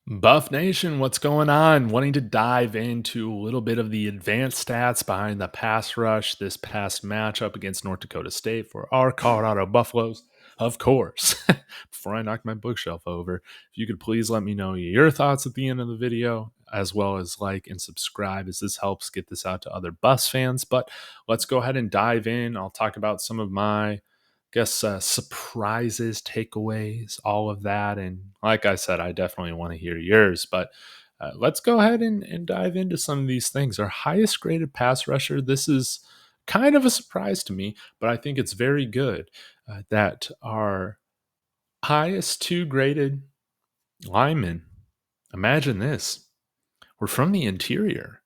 Buff Nation, what's going on? Wanting to dive into a little bit of the advanced stats behind the pass rush this past matchup against North Dakota State for our Colorado Buffaloes, of course. Before I knock my bookshelf over, if you could please let me know your thoughts at the end of the video, as well as like and subscribe, as this helps get this out to other Buffs fans. But let's go ahead and dive in. I'll talk about some of my surprises, takeaways, all of that. And like I said, I definitely want to hear yours. But let's go ahead and dive into some of these things. Our highest graded pass rusher, this is kind of a surprise to me, but I think it's very good that our highest two graded linemen, imagine this, we're from the interior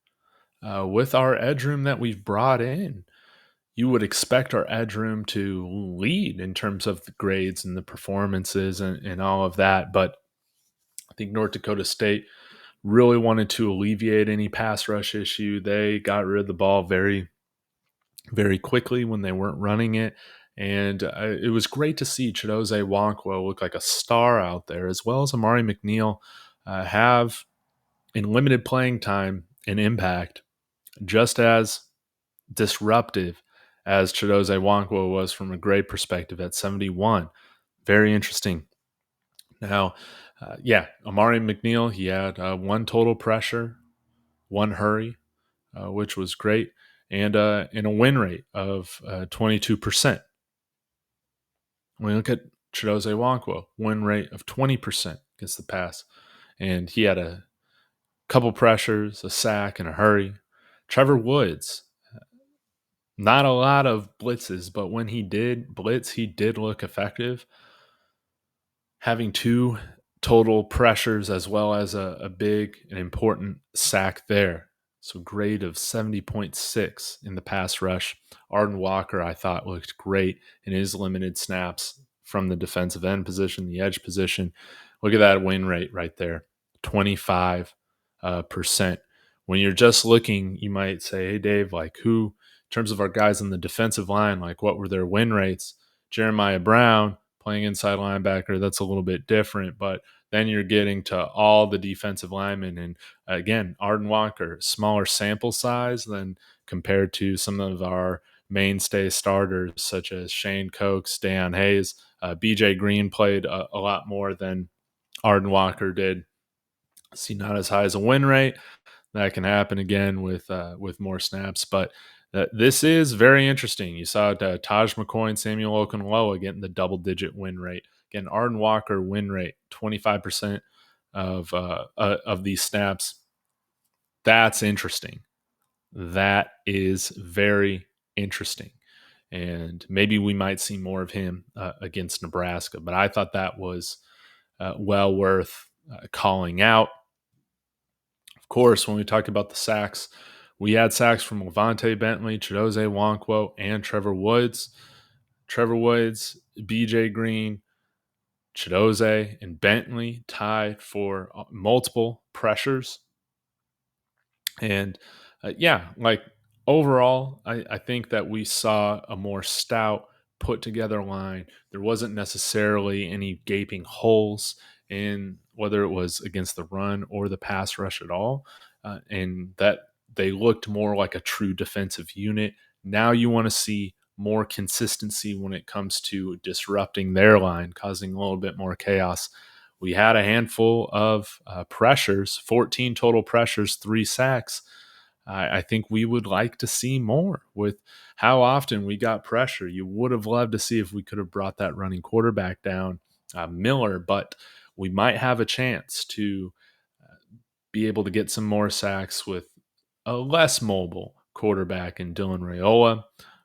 with our edge room that we've brought in. You would expect our edge room to lead in terms of the grades and the performances and all of that. But I think North Dakota State really wanted to alleviate any pass rush issue. They got rid of the ball very, very quickly when they weren't running it. And it was great to see Chidozie Nwankwo look like a star out there, as well as Amari McNeil have, in limited playing time, an impact just as disruptive as Chidozie Nwankwo was from a grade perspective at 71. Very interesting. Now, Amari McNeil, he had one total pressure, one hurry, which was great, and a win rate of 22%. When we look at Chidozie Nwankwo, win rate of 20% against the pass, and he had a couple pressures, a sack, and a hurry. Trevor Woods, not a lot of blitzes, but when he did blitz, he did look effective. Having two total pressures as well as a big and important sack there. So grade of 70.6 in the pass rush. Arden Walker, I thought, looked great in his limited snaps from the defensive end position, the edge position. Look at that win rate right there, 25%. When you're just looking, you might say, hey, Dave, like who, in terms of our guys on the defensive line, like what were their win rates? Jeremiah Brown playing inside linebacker, that's a little bit different, but then you're getting to all the defensive linemen. And again, Arden Walker, smaller sample size than compared to some of our mainstay starters, such as Shane Cokes, Dayon Hayes. BJ Green played a lot more than Arden Walker did. See, not as high as a win rate. That can happen again with more snaps, but this is very interesting. You saw Taj McCoy and Samuel Okunlola getting the double-digit win rate. Again, Arden Walker win rate 25% of these snaps. That's interesting. That is very interesting, and maybe we might see more of him against Nebraska. But I thought that was well worth calling out. Of course, when we talk about the sacks, we had sacks from Levante Bentley, Chidozie Nwankwo, and Trevor Woods. Trevor Woods, BJ Green, Chidozie, and Bentley tied for multiple pressures. And overall, I think that we saw a more stout, put together line. There wasn't necessarily any gaping holes in whether it was against the run or the pass rush at all. And that they looked more like a true defensive unit. Now you want to see more consistency when it comes to disrupting their line, causing a little bit more chaos. We had a handful of pressures, 14 total pressures, 3 sacks. I think we would like to see more with how often we got pressure. You would have loved to see if we could have brought that running quarterback down, Miller, but we might have a chance to be able to get some more sacks with a less mobile quarterback in Dylan Raiola.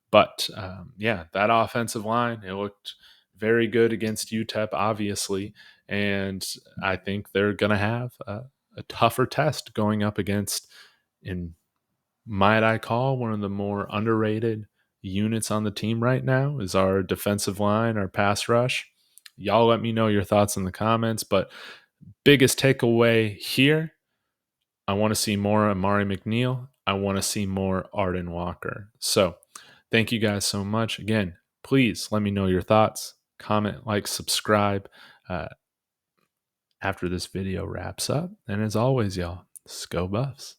But that offensive line, it looked very good against UTEP, obviously. And I think they're going to have a tougher test going up against, in might I call, one of the more underrated units on the team right now is our defensive line, our pass rush. Y'all let me know your thoughts in the comments. But biggest takeaway here, I want to see more Amari McNeil. I want to see more Arden Walker. So thank you guys so much. Again, please let me know your thoughts. Comment, like, subscribe. after this video wraps up. And as always, y'all, go Buffs.